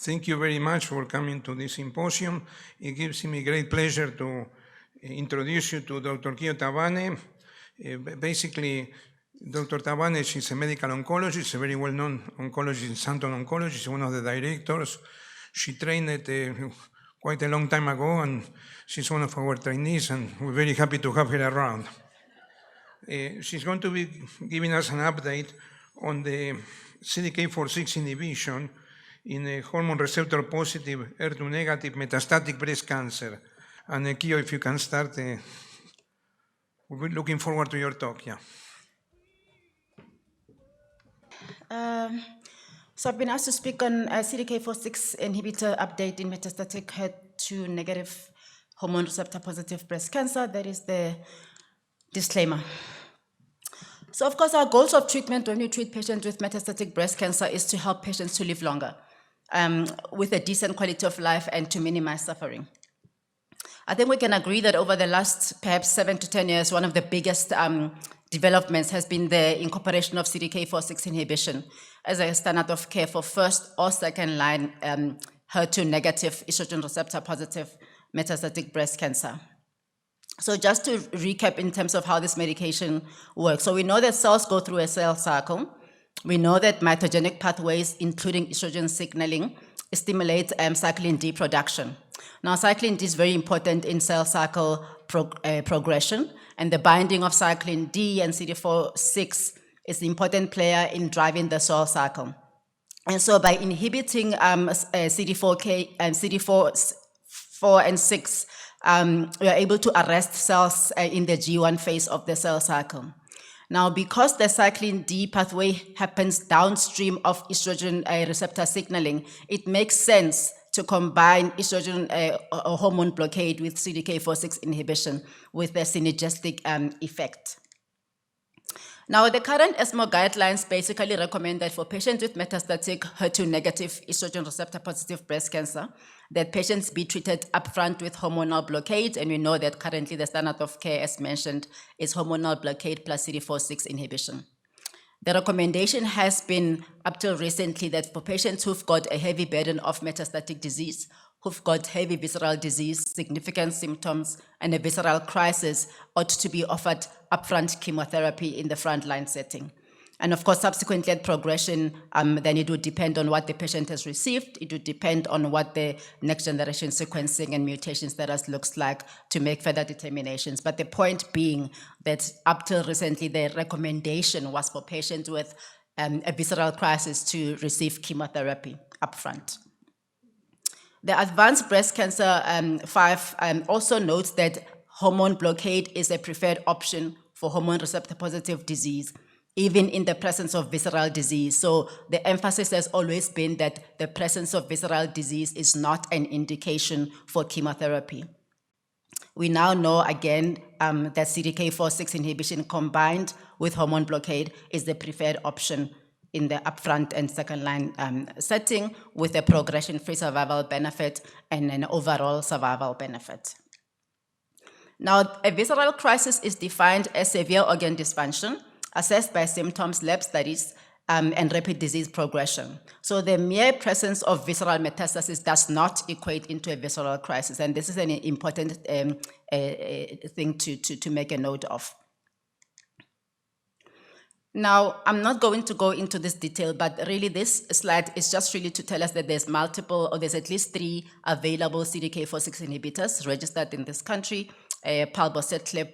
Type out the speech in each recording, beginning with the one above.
Thank you very much for coming to this symposium. It gives me great pleasure to introduce you to Dr. Kyo Tabane. Basically, Dr. Tabane, she's a medical oncologist, a very well-known oncologist, Santon Oncology. She's one of the directors. She trained at quite a long time ago, and she's one of our trainees, and we're very happy to have her around. She's going to be giving us an update on the CDK4/6 inhibition in a hormone receptor positive, HER2 negative metastatic breast cancer. And Kyo, if you can start, we're looking forward to your talk. Yeah. So I've been asked to speak on a CDK4/6 inhibitor update in metastatic HER2 negative hormone receptor positive breast cancer. That is the disclaimer. So of course, our goals of treatment when we treat patients with metastatic breast cancer is to help patients to live longer with a decent quality of life and to minimize suffering. I think we can agree that over the last perhaps 7 to 10 years, one of the biggest developments has been the incorporation of CDK4/6 inhibition as a standard of care for first or second line HER2 negative estrogen receptor positive metastatic breast cancer. So just to recap in terms of how this medication works. So we know that cells go through a cell cycle. We know that mitogenic pathways, including estrogen signaling, stimulate cyclin D production. Now, cyclin D is very important in cell cycle progression, and the binding of cyclin D and CD4/6 is an important player in driving the cell cycle. And so by inhibiting CD4 and 6, we are able to arrest cells in the G1 phase of the cell cycle. Now, because the cyclin D pathway happens downstream of estrogen receptor signaling, it makes sense to combine estrogen hormone blockade with CDK4/6 inhibition with a synergistic effect. Now, the current ESMO guidelines basically recommend that for patients with metastatic HER2 negative estrogen receptor positive breast cancer, that patients be treated upfront with hormonal blockade, and we know that currently the standard of care, as mentioned, is hormonal blockade plus CDK4/6 inhibition. The recommendation has been, up till recently, that for patients who've got a heavy burden of metastatic disease, who've got heavy visceral disease, significant symptoms, and a visceral crisis, ought to be offered upfront chemotherapy in the frontline setting. And of course, subsequently at progression, then it would depend on what the patient has received. It would depend on what the next generation sequencing and mutation status looks like to make further determinations. But the point being that up till recently, the recommendation was for patients with a visceral crisis to receive chemotherapy upfront. The Advanced Breast Cancer 5 also notes that hormone blockade is a preferred option for hormone receptor positive disease, even in the presence of visceral disease. So the emphasis has always been that the presence of visceral disease is not an indication for chemotherapy. We now know again that CDK4/6 inhibition combined with hormone blockade is the preferred option in the upfront and second line setting, with a progression-free survival benefit and an overall survival benefit. Now, a visceral crisis is defined as severe organ dysfunction, assessed by symptoms, lab studies, and rapid disease progression. So the mere presence of visceral metastasis does not equate into a visceral crisis, and this is an important thing to make a note of. Now, I'm not going to go into this detail, but really this slide is just really to tell us that there's multiple, or there's at least 3 available CDK4/6 inhibitors registered in this country, palbociclib,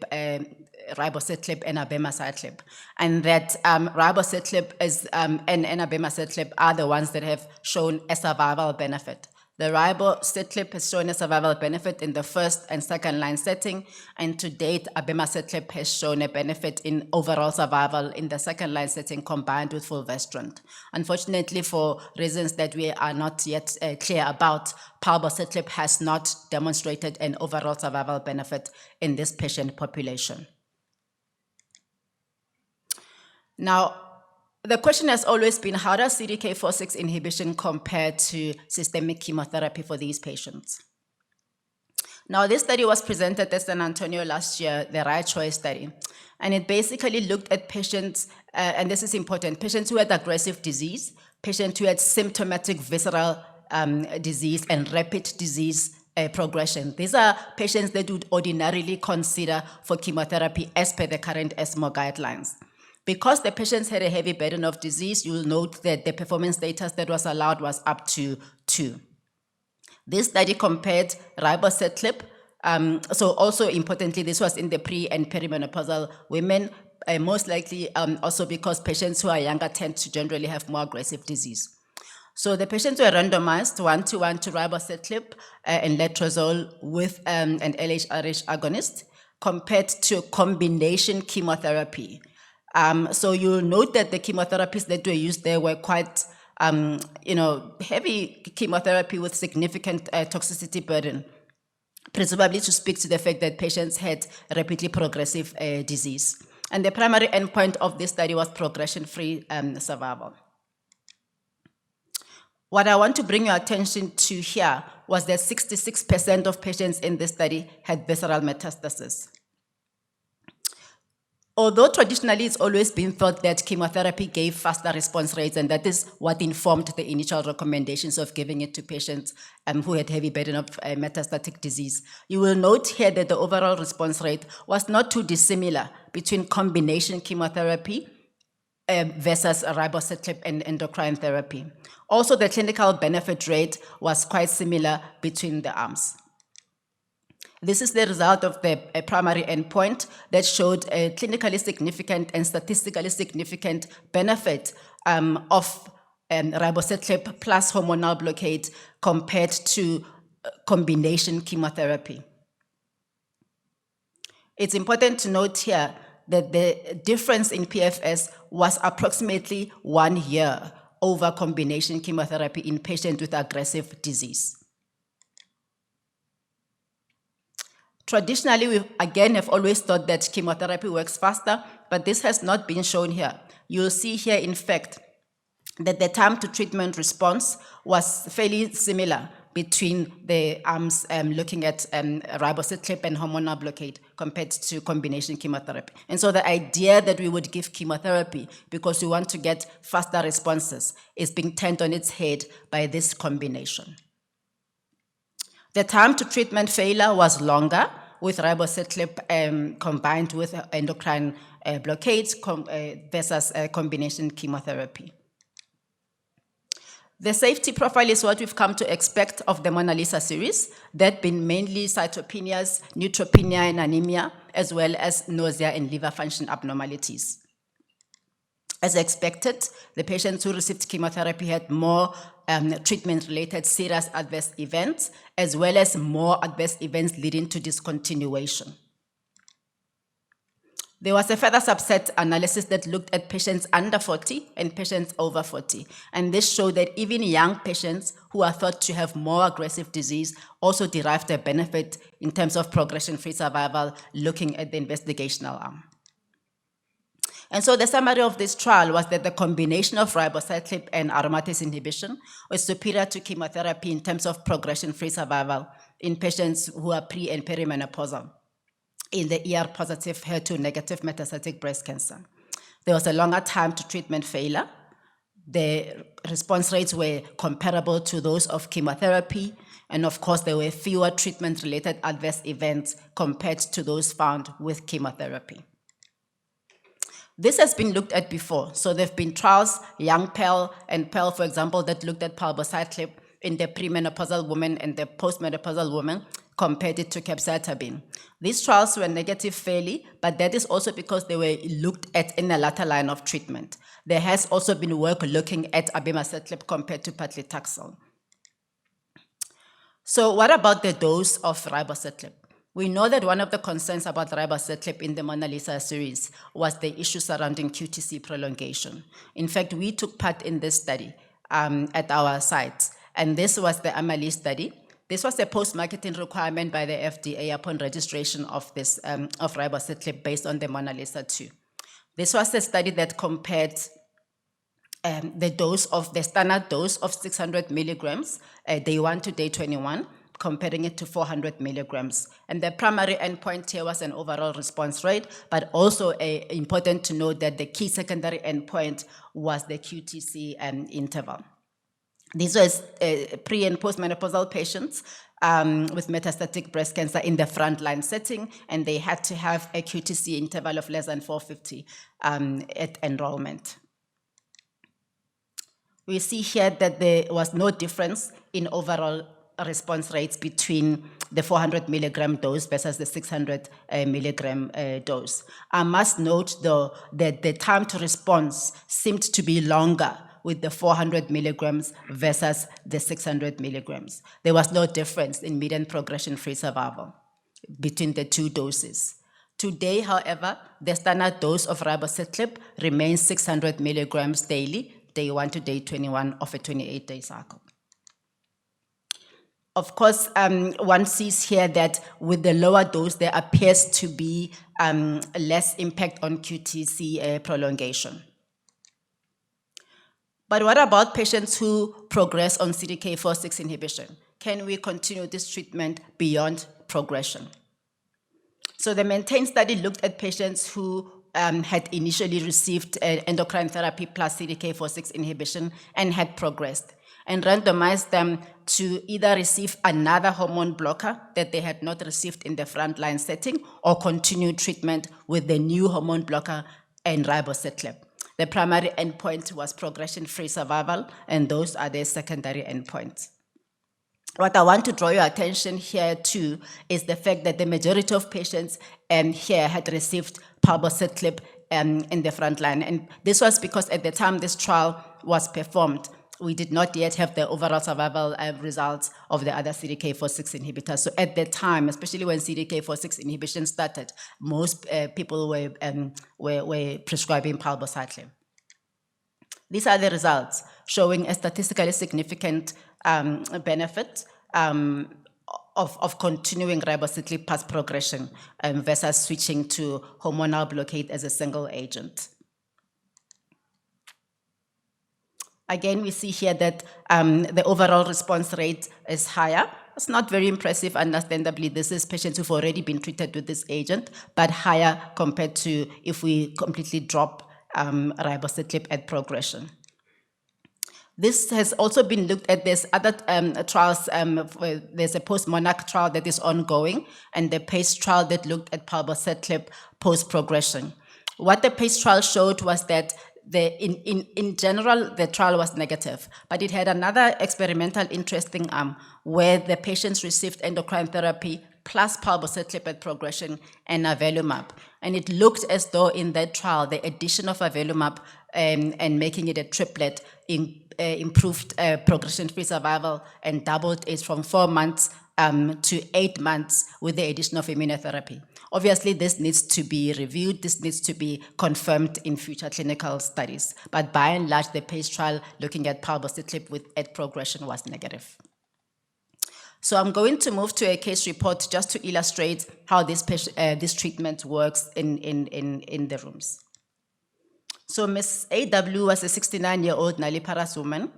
ribociclib, and abemaciclib. And that ribociclib and abemaciclib are the ones that have shown a survival benefit. The ribociclib has shown a survival benefit in the first and second line setting, and to date, abemaciclib has shown a benefit in overall survival in the second line setting combined with fulvestrant. Unfortunately, for reasons that we are not yet clear about, palbociclib has not demonstrated an overall survival benefit in this patient population. Now, the question has always been, how does CDK4/6 inhibition compare to systemic chemotherapy for these patients? Now, this study was presented at San Antonio last year, the Right Choice study, and it basically looked at patients, and this is important, patients who had aggressive disease, patients who had symptomatic visceral disease and rapid disease progression. These are patients that would ordinarily consider for chemotherapy as per the current ESMO guidelines. Because the patients had a heavy burden of disease, you'll note that the performance status that was allowed was up to 2. This study compared ribociclib. So also importantly, this was in the pre- and perimenopausal women, most likely also because patients who are younger tend to generally have more aggressive disease. So the patients were randomized 1-to-1 to ribociclib and letrozole with an LHRH agonist compared to combination chemotherapy. So you'll note that the chemotherapies that were used there were quite, heavy chemotherapy with significant toxicity burden, presumably to speak to the fact that patients had rapidly progressive disease. And the primary endpoint of this study was progression-free survival. What I want to bring your attention to here was that 66% of patients in this study had visceral metastasis. Although traditionally it's always been thought that chemotherapy gave faster response rates, and that is what informed the initial recommendations of giving it to patients who had heavy burden of metastatic disease, you will note here that the overall response rate was not too dissimilar between combination chemotherapy versus ribociclib and endocrine therapy. Also, the clinical benefit rate was quite similar between the arms. This is the result of the primary endpoint that showed a clinically significant and statistically significant benefit of ribociclib plus hormonal blockade compared to combination chemotherapy. It's important to note here that the difference in PFS was approximately 1 year over combination chemotherapy in patients with aggressive disease. Traditionally, we again have always thought that chemotherapy works faster, but this has not been shown here. You'll see here, in fact, that the time to treatment response was fairly similar between the arms looking at ribociclib and hormonal blockade compared to combination chemotherapy. And so the idea that we would give chemotherapy because we want to get faster responses is being turned on its head by this combination. The time to treatment failure was longer with ribociclib combined with endocrine blockades versus combination chemotherapy. The safety profile is what we've come to expect of the Mona Lisa series, that being mainly cytopenias, neutropenia, and anemia, as well as nausea and liver function abnormalities. As expected, the patients who received chemotherapy had more treatment-related serious adverse events, as well as more adverse events leading to discontinuation. There was a further subset analysis that looked at patients under 40 and patients over 40. And this showed that even young patients who are thought to have more aggressive disease also derived a benefit in terms of progression-free survival looking at the investigational arm. And so the summary of this trial was that the combination of ribociclib and aromatase inhibition was superior to chemotherapy in terms of progression-free survival in patients who are pre- and perimenopausal in the ER-positive, HER2-negative metastatic breast cancer. There was a longer time to treatment failure. The response rates were comparable to those of chemotherapy, and of course, there were fewer treatment-related adverse events compared to those found with chemotherapy. This has been looked at before. So there have been trials, young PEL and PEL, for example, that looked at palbociclib in the premenopausal woman and the postmenopausal woman, compared it to capecitabine. These trials were negative fairly, but that is also because they were looked at in the latter line of treatment. There has also been work looking at abemaciclib compared to paclitaxel. So what about the dose of ribociclib? We know that one of the concerns about ribociclib in the Mona Lisa series was the issue surrounding QTc prolongation. In fact, we took part in this study at our site, and this was the AMALI study. This was a post-marketing requirement by the FDA upon registration of this of ribociclib based on the Mona Lisa 2. This was a study that compared the standard dose of 600 milligrams day 1 to day 21, comparing it to 400 milligrams. And the primary endpoint here was an overall response rate, but also important to note that the key secondary endpoint was the QTc interval. These were pre- and postmenopausal patients with metastatic breast cancer in the frontline setting, and they had to have a QTC interval of less than 450 at enrollment. We see here that there was no difference in overall response rates between the 400 milligram dose versus the 600 milligram dose. I must note, though, that the time to response seemed to be longer with the 400 milligrams versus the 600 milligrams. There was no difference in median progression-free survival between the two doses. Today, however, the standard dose of ribociclib remains 600 milligrams daily, day 1 to day 21 of a 28-day cycle. Of course, one sees here that with the lower dose, there appears to be less impact on QTC prolongation. But what about patients who progress on CDK4/6 inhibition? Can we continue this treatment beyond progression? So the MAINTAIN study looked at patients who had initially received endocrine therapy plus CDK4/6 inhibition and had progressed, and randomized them to either receive another hormone blocker that they had not received in the frontline setting or continue treatment with the new hormone blocker and ribociclib. The primary endpoint was progression-free survival, and those are the secondary endpoints. What I want to draw your attention here to is the fact that the majority of patients here had received palbociclib in the front line. And this was because at the time this trial was performed, we did not yet have the overall survival results of the other CDK4/6 inhibitors. So at the time, especially when CDK4/6 inhibition started, most people were prescribing palbociclib. These are the results showing a statistically significant benefit of continuing ribociclib past progression versus switching to hormonal blockade as a single agent. Again, we see here that the overall response rate is higher. It's not very impressive, understandably. This is patients who've already been treated with this agent, but higher compared to if we completely drop ribociclib at progression. This has also been looked at. There's other trials. There's a post-MONARCH trial that is ongoing, and the PACE trial that looked at palbociclib post-progression. What the PACE trial showed was that in general, the trial was negative, but it had another experimental interesting arm where the patients received endocrine therapy plus palbociclib at progression and avelumab. And it looked as though in that trial, the addition of avelumab and making it a triplet improved progression-free survival and doubled it from 4 months to 8 months with the addition of immunotherapy. Obviously, this needs to be reviewed. This needs to be confirmed in future clinical studies. But by and large, the PACE trial looking at palbociclib at progression was negative. So I'm going to move to a case report just to illustrate how this treatment works in the rooms. So Ms. AW was a 69-year-old nulliparous woman.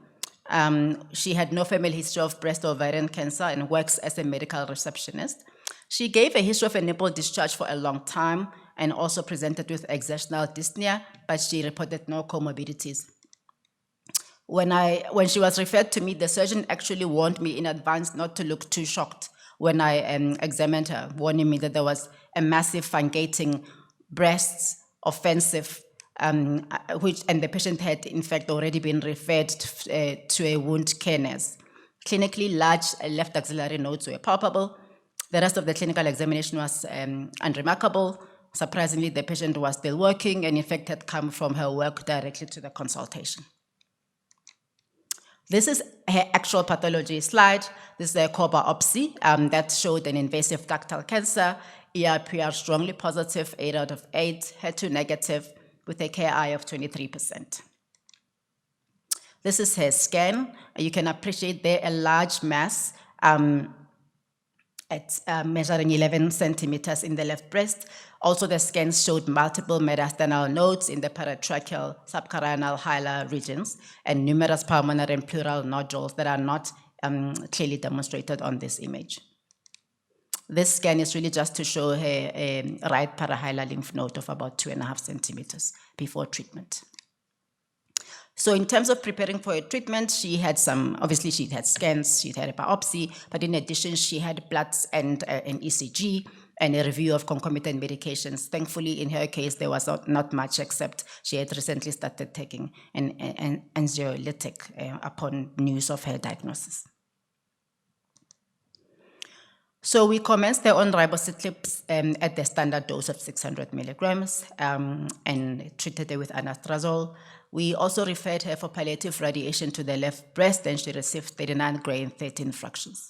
She had no family history of breast or ovarian cancer and works as a medical receptionist. She gave a history of a nipple discharge for a long time and also presented with exertional dyspnea, but she reported no comorbidities. When she was referred to me, the surgeon actually warned me in advance not to look too shocked when I examined her, warning me that there was a massive fungating breasts, offensive, and the patient had in fact already been referred to a wound care nurse. Clinically, large left axillary nodes were palpable. The rest of the clinical examination was unremarkable. Surprisingly, the patient was still working and in fact had come from her work directly to the consultation. This is her actual pathology slide. This is a core biopsy that showed an invasive ductal cancer, ER/PR strongly positive, 8 out of 8, HER2 negative, with a KI of 23%. This is her scan. You can appreciate there a large mass at measuring 11 centimeters in the left breast. Also, the scan showed multiple mediastinal nodes in the paratracheal, subcarinal, hilar regions, and numerous pulmonary and pleural nodules that are not clearly demonstrated on this image. This scan is really just to show a right parahilar lymph node of about 2.5 centimeters before treatment. So in terms of preparing for a treatment, she had obviously she had scans, she had a biopsy, but in addition, she had bloods and an ECG and a review of concomitant medications. Thankfully, in her case, there was not much, except she had recently started taking an anxiolytic upon news of her diagnosis. So we commenced her on ribociclib at the standard dose of 600 milligrams and treated her with anastrozole. We also referred her for palliative radiation to the left breast, and she received 39 Gray and 13 fractions.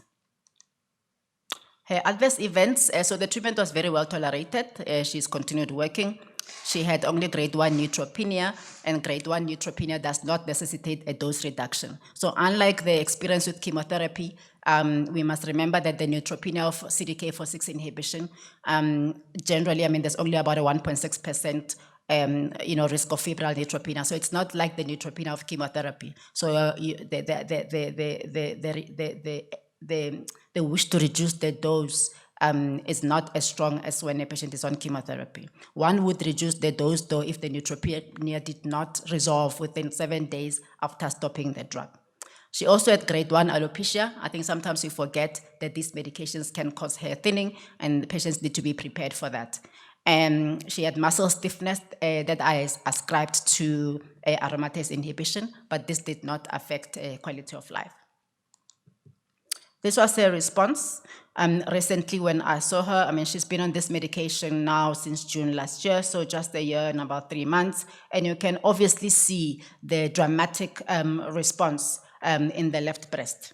Her adverse events, so the treatment was very well tolerated. She's continued working. She had only grade 1 neutropenia, and grade 1 neutropenia does not necessitate a dose reduction. So unlike the experience with chemotherapy, we must remember that the neutropenia of CDK4/6 inhibition, generally, there's only about a 1.6% risk of febrile neutropenia. So it's not like the neutropenia of chemotherapy. So the wish to reduce the dose is not as strong as when a patient is on chemotherapy. One would reduce the dose, though, if the neutropenia did not resolve within 7 days after stopping the drug. She also had grade 1 alopecia. I think sometimes we forget that these medications can cause hair thinning, and the patients need to be prepared for that. And she had muscle stiffness that I ascribed to aromatase inhibition, but this did not affect quality of life. This was her response. Recently, when I saw her, she's been on this medication now since June last year, so just a year and about 3 months. And you can obviously see the dramatic response in the left breast.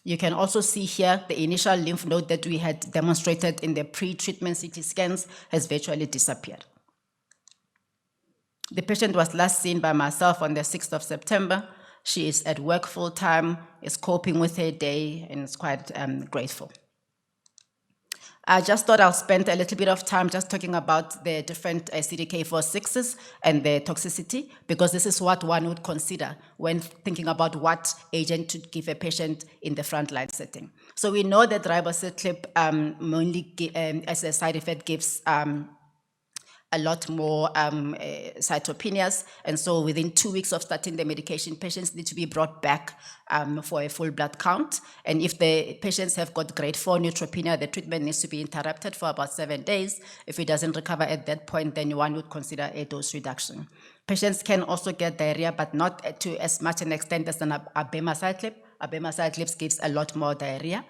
You can also see here the initial lymph node that we had demonstrated in the pre-treatment CT scans has virtually disappeared. The patient was last seen by myself on the 6th of September. She is at work full-time, is coping with her day, and is quite grateful. I just thought I'll spend a little bit of time just talking about the different CDK4/6s and their toxicity, because this is what one would consider when thinking about what agent to give a patient in the frontline setting. So we know that ribociclib mainly as a side effect gives a lot more cytopenias, and so within 2 weeks of starting the medication, patients need to be brought back for a full blood count. And if the patients have got grade 4 neutropenia, the treatment needs to be interrupted for about 7 days. If it doesn't recover at that point, then one would consider a dose reduction. Patients can also get diarrhea, but not to as much an extent as an abemaciclib. Abemaciclib gives a lot more diarrhea.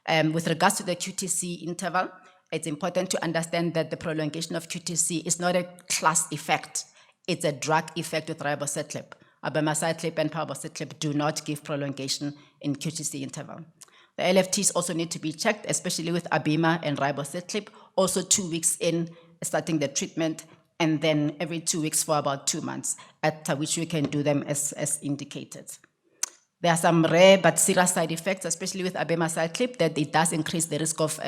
With regards to the QTC interval, it's important to understand that the prolongation of QTC is not a class effect. It's a drug effect with ribociclib. Abemaciclib and palbociclib do not give prolongation in QTC interval. The LFTs also need to be checked, especially with abema and ribociclib, also 2 weeks in starting the treatment, and then every 2 weeks for about 2 months, after which we can do them as indicated. There are some rare but serious side effects, especially with abemaciclib, that it does increase the risk of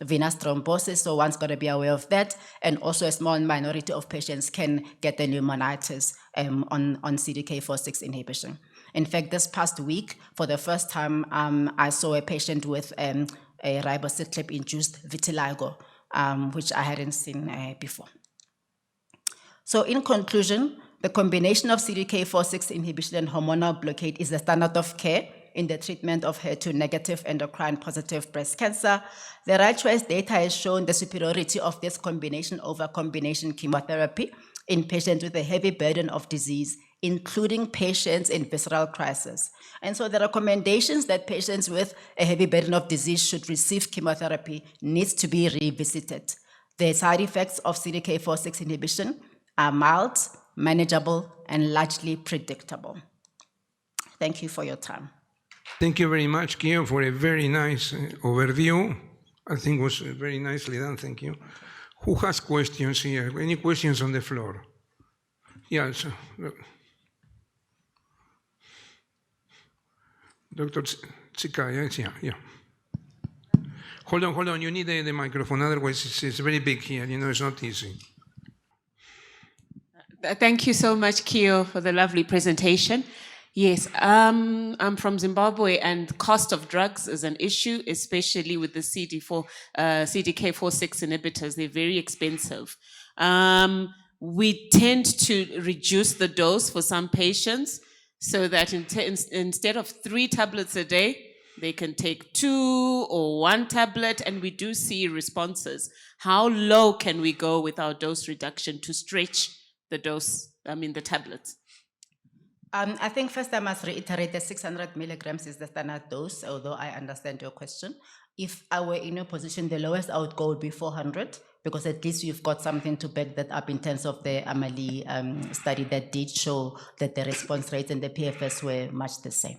venous thrombosis, so one's got to be aware of that. And also a small minority of patients can get the pneumonitis on CDK4/6 inhibition. In fact, this past week, for the first time, I saw a patient with a ribociclib-induced vitiligo, which I hadn't seen before. So in conclusion, the combination of CDK4/6 inhibition and hormonal blockade is the standard of care in the treatment of HER2-negative endocrine-positive breast cancer. The right choice data has shown the superiority of this combination over combination chemotherapy in patients with a heavy burden of disease, including patients in visceral crisis. And so the recommendations that patients with a heavy burden of disease should receive chemotherapy needs to be revisited. The side effects of CDK4/6 inhibition are mild, manageable, and largely predictable. Thank you for your time. Thank you very much, Kio, for a very nice overview. I think it was very nicely done, thank you. Who has questions here? Any questions on the floor? Yes. Dr. Tsikaya, yeah. Hold on, you need the microphone, otherwise it's very big here, it's not easy. Thank you so much, Kio, for the lovely presentation. Yes, I'm from Zimbabwe, and cost of drugs is an issue, especially with the CDK4/6 inhibitors. They're very expensive. we tend to reduce the dose for some patients so that instead of 3 tablets a day, they can take 2 or 1 tablet, and we do see responses. How low can we go with our dose reduction to stretch the dose, the tablets? I think first I must reiterate that 600 milligrams is the standard dose, although I understand your question. If I were in your position, the lowest I would go would be 400, because at least you've got something to back that up in terms of the Amelie study that did show that the response rates and the PFS were much the same.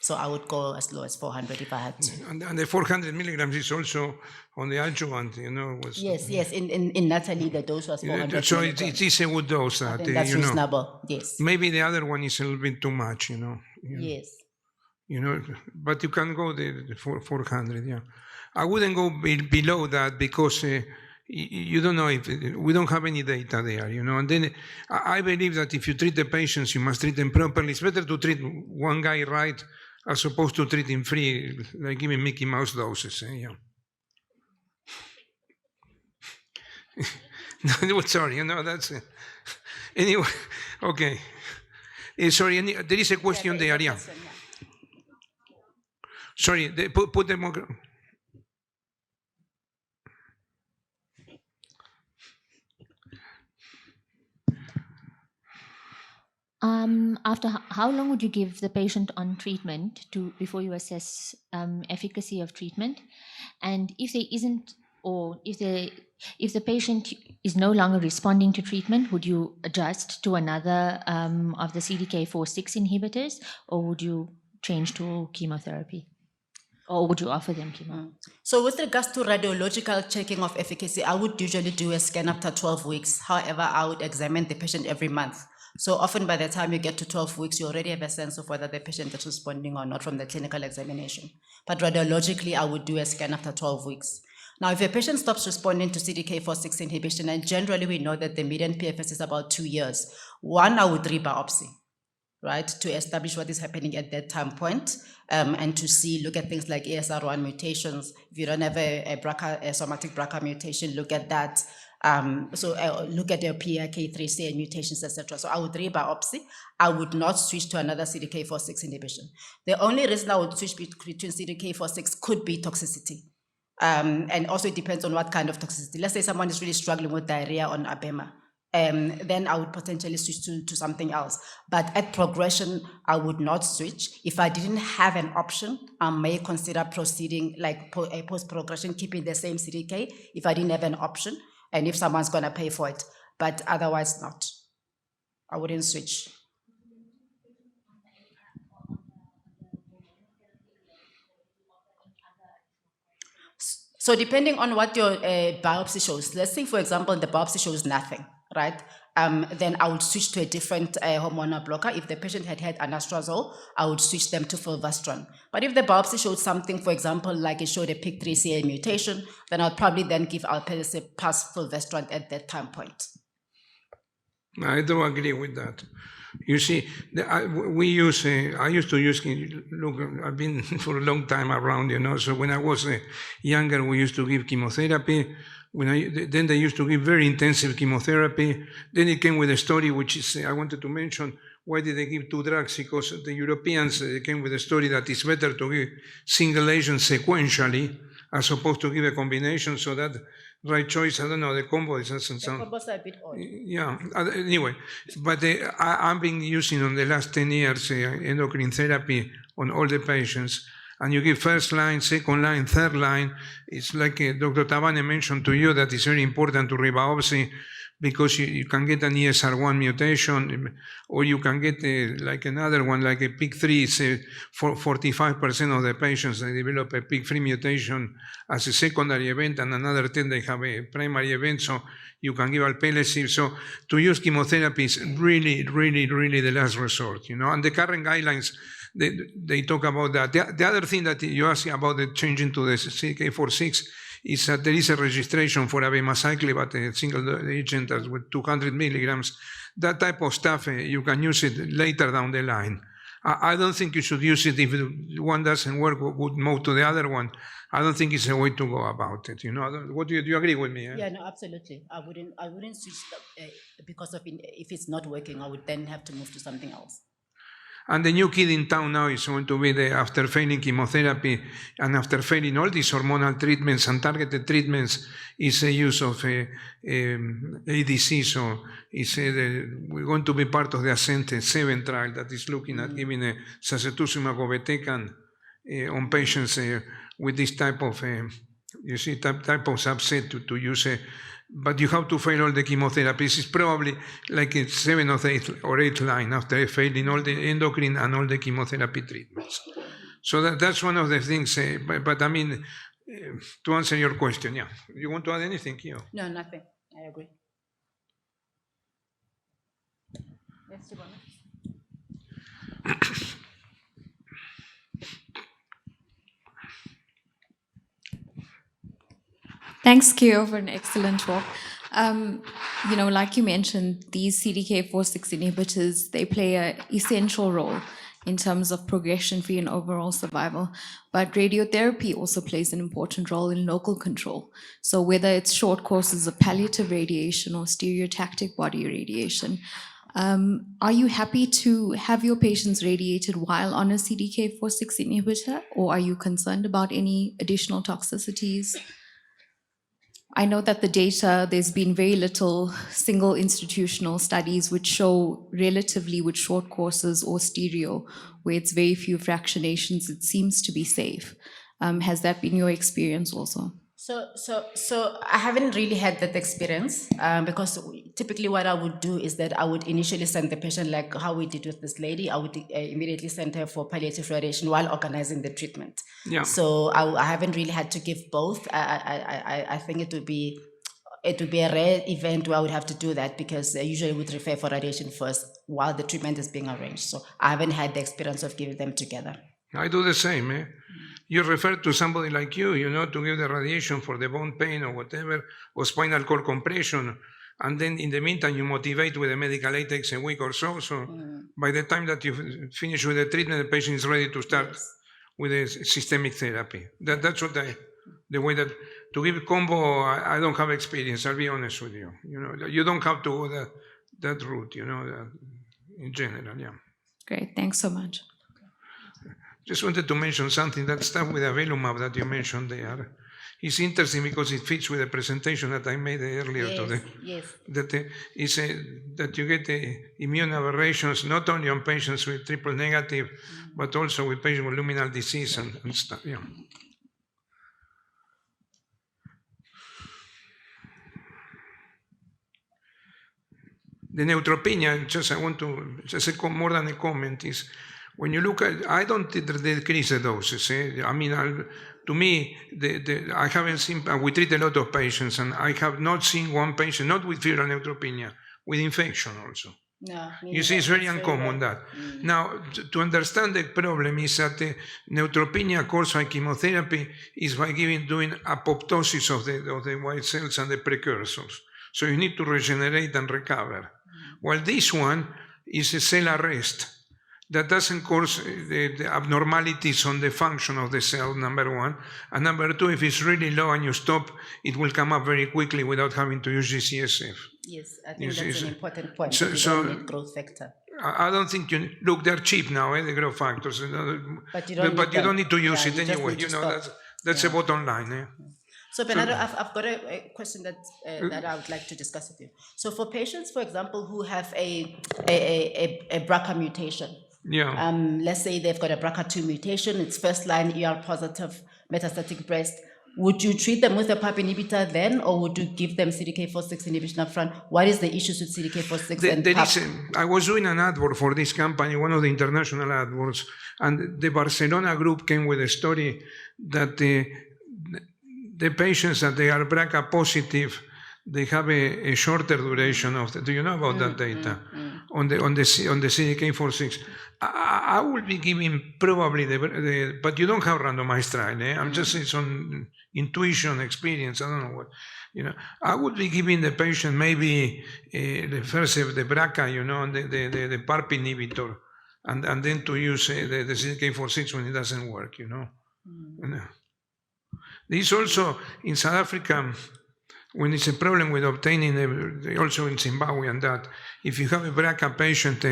So I would go as low as 400 if I had to. And the 400 milligrams is also on the adjuvant, was... Yes, in Natalie, the dose was 400 So milligrams. it is a good dose, I think that's reasonable, yes. Maybe the other one is a little bit too much, Yes. But you can go the 400, yeah. I wouldn't go below that because you don't know if we don't have any data there, And then I believe that if you treat the patients, you must treat them properly. It's better to treat one guy right as opposed to treating 3, like giving Mickey Mouse doses. Yeah. No, sorry, that's anyway. Okay. Sorry, there is a question there. Yeah. Sorry, put them on. After how long would you give the patient on treatment before you assess efficacy of treatment? And if there isn't, or if the patient is no longer responding to treatment, would you adjust to another of the CDK4/6 inhibitors, or would you change to chemotherapy? Or would you offer them chemo? So with regards to radiological checking of efficacy, I would usually do a scan after 12 weeks. However, I would examine the patient every month. So often by the time you get to 12 weeks, you already have a sense of whether the patient is responding or not from the clinical examination. But radiologically, I would do a scan after 12 weeks. Now, if a patient stops responding to CDK4/6 inhibition, and generally we know that the median PFS is about 2 years, one, I would rebiopsy, right, to establish what is happening at that time point, and to look at things like ESR1 mutations. If you don't have a somatic BRCA mutation, look at that. Look at your PIK3CA mutations, etc. So I would rebiopsy. I would not switch to another CDK4/6 inhibition. The only reason I would switch between CDK4/6 could be toxicity. And also it depends on what kind of toxicity. Let's say someone is really struggling with diarrhea on Abema. Then I would potentially switch to something else. But at progression, I would not switch. If I didn't have an option, I may consider proceeding like a post-progression, keeping the same CDK if I didn't have an option, and if someone's going to pay for it. But otherwise not. I wouldn't switch. So depending on what your biopsy shows, let's say, for example, the biopsy shows nothing, right? Then I would switch to a different hormonal blocker. If the patient had anastrozole, I would switch them to fulvestrant. But if the biopsy showed something, for example, like it showed a PIK3CA mutation, then I'd probably then give alpelisib plus fulvestrant at that time point. I don't agree with that. You see, I used to use, look, I've been for a long time around, so when I was younger, we used to give chemotherapy. Then they used to give very intensive chemotherapy. Then it came with a story, which is, I wanted to mention, why did they give 2 drugs? Because the Europeans came with a story that it's better to give single agent sequentially as opposed to give a combination, so that right choice, I don't know, the combo doesn't sound... The combos are a bit odd. Yeah, anyway, but I've been using on the last 10 years endocrine therapy on all the patients, and you give first line, second line, third line. It's like Dr. Tabane mentioned to you that it's very important to rebiopsy because you can get an ESR1 mutation, or you can get like another one, like a PIK3. 45% of the patients, they develop a PIK3 mutation as a secondary event, and another 10 they have a primary event, so you can give alpelisib. So to use chemotherapy is really, really, really the last resort, and the current guidelines, they talk about that. The other thing that you asked about the changing to the CDK4/6 is that there is a registration for abemaciclib at a single agent with 200 milligrams. That type of stuff, you can use it later down the line. I don't think you should use it if one doesn't work, would move to the other one. I don't think it's a way to go about it. What do you agree with me? Eh? Yeah, no, absolutely. I wouldn't switch because of if it's not working, I would then have to move to something else. And the new kid in town now is going to be after failing chemotherapy and after failing all these hormonal treatments and targeted treatments, is a use of ADC. So we're going to be part of the Ascent 7 trial that is looking at giving a sacituzumab govitecan on patients with this type of, type of subset to use a. But you have to fail all the chemotherapies. It's probably like a 7th or 8th line after failing all the endocrine and all the chemotherapy treatments. So that's one of the things. But I mean, to answer your question, yeah. You want to add anything, Kyo? No, nothing. I agree. Yes, Tabane. Thanks, Kyo, for an excellent talk. Like you mentioned, these CDK4/6 inhibitors, they play an essential role in terms of progression-free and overall survival. But radiotherapy also plays an important role in local control. So whether it's short courses of palliative radiation or stereotactic body radiation, are you happy to have your patients radiated while on a CDK4/6 inhibitor, or are you concerned about any additional toxicities? I know that the data, there's been very little single institutional studies which show relatively with short courses or stereo, where it's very few fractionations, it seems to be safe. Has that been your experience also? So I haven't really had that experience because typically what I would do is that I would initially send the patient, like how we did with this lady, I would immediately send her for palliative radiation while organizing the treatment. Yeah. So I haven't really had to give both. I think it would be a rare event where I would have to do that because I usually would refer for radiation first while the treatment is being arranged. So I haven't had the experience of giving them together. I do the same. Eh? You refer to somebody like you, to give the radiation for the bone pain or whatever, or spinal cord compression, and then in the meantime you motivate with a medical aid, takes a week or so. So by the time that you finish with the treatment, the patient is ready to start with a systemic therapy. That's what the way that to give combo, I don't have experience. I'll be honest with you. You don't have to go that route. In general, yeah. Great, thanks so much. Just wanted to mention something, that stuff with avelumab that you mentioned there. It's interesting because it fits with the presentation that I made earlier today. Yes. That you get the immune aberrations not only on patients with triple negative, but also with patients with luminal disease and stuff. Yeah. The neutropenia, I want to say more than a comment, is when you look at, I don't decrease the doses. I mean, to me, I haven't seen, we treat a lot of patients, and I have not seen one patient, not with febrile neutropenia, with infection also. No, you see, it's very uncommon that. Now, to understand the problem is that the neutropenia caused by chemotherapy is by doing apoptosis of the white cells and the precursors. So you need to regenerate and recover. While this one is a cell arrest that doesn't cause the abnormalities on the function of the cell, number one. And number two, if it's really low and you stop, it will come up very quickly without having to use GCSF. Yes, I think that's an important point. So, you don't need growth factor. I don't think look, they're cheap now, the growth factors. But you don't need to use it anyway. That's the bottom line. So Bernardo, I've got a question that I would like to discuss with you. So for patients, for example, who have a BRCA mutation, let's say they've got a BRCA2 mutation, it's first line ER positive metastatic breast, would you treat them with a PARP inhibitor then, or would you give them CDK4/6 inhibition up front? What is the issues with CDK4/6 and PARP? I was doing an advert for this company, one of the international adverts, and the Barcelona group came with a story that the patients that they are BRCA positive, they have a shorter duration of do you know about that data on the CDK4/6? I will be giving probably but you don't have randomized trial. I'm just saying some intuition, experience. I don't know what. I would be giving the patient maybe the first the BRCA, the PARP inhibitor, and then to use the CDK4/6 when it doesn't work, you know. And, this also in South Africa, when it's a problem with obtaining, also in Zimbabwe and that, if you have a BRCA patient,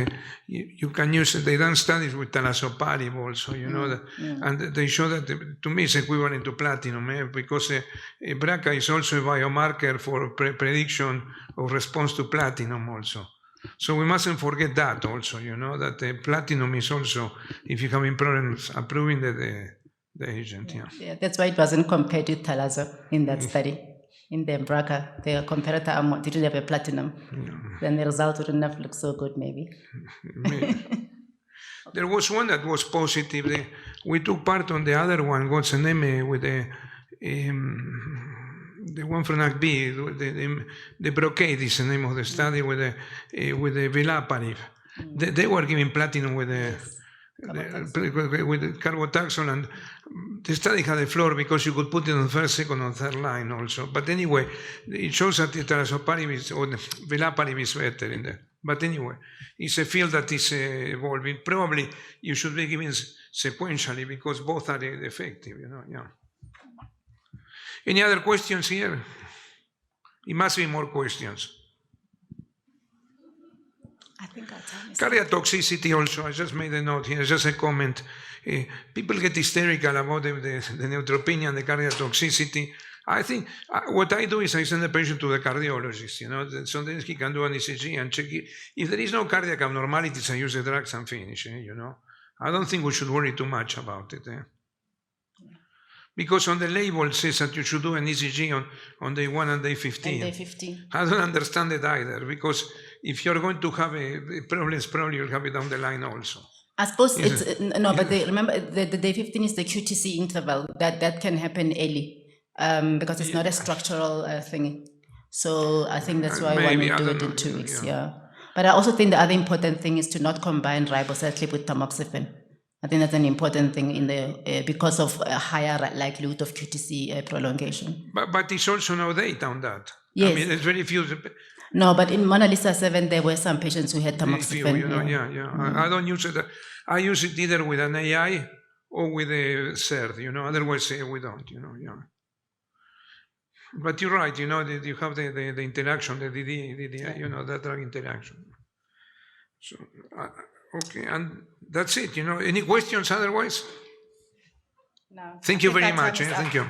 you can use, they done studies with talazoparib also, you know, and they show that, to me, it's equivalent to platinum, because BRCA is also a biomarker for prediction of response to platinum also. So we mustn't forget that also, you know, that platinum is also, if you're having problems approving the agent, Yeah, that's why it wasn't compared with Talazo in that study. In the BRCA, the comparator arm didn't have a platinum. Then the result wouldn't have looked so good, maybe. There was one that was positive. We took part on the other one. What's the name with the one from ACB? The Brocade is the name of the study with the Vilaparib. They were giving platinum with the. With the carbotaxol, and the study had a flaw because you could put it on first, second, or third line also. But anyway, it shows that the talazoparib or the Vilaparib is better in there. But anyway, it's a field that is evolving. Probably you should be giving sequentially because both are effective, you know. Yeah. Any other questions here? It must be more questions. I think our time is Cardiac toxicity also, I just made a note here, just a comment. People get hysterical about the neutropenia and the cardiac toxicity. I think what I do is I send the patient to the cardiologist, you know, so then he can do an ECG and check it. If there is no cardiac abnormalities, I use the drugs and finish, you know. I don't think we should worry too much about it. Because on the label it says that you should do an ECG on day 1 and day 15. day 15. I don't understand it either, because if you're going to have problems, probably you'll have it down the line also. I suppose it's, no, but remember, the day 15 is the QTC interval. That can happen early because it's not a structural thing. So I think that's why Maybe, one I would do don't it in know, 2 weeks, yeah. yeah. But I also think the other important thing is to not combine ribociclib with tamoxifen. I think that's an important thing in the because of a higher likelihood of QTC prolongation. But it's also no data on that. Yes. I mean, it's very few. No, but in Mona Lisa 7, there were some patients who had Very tamoxifen. few, you know, I don't use it. I use it either with an AI or with a CERD, you know. Otherwise, we don't, you know. Yeah. But you're right, you know. You have the interaction, the DDI, you know, that drug interaction. So okay, and that's it. You know, any questions otherwise? No. Thank you very much. Thank you.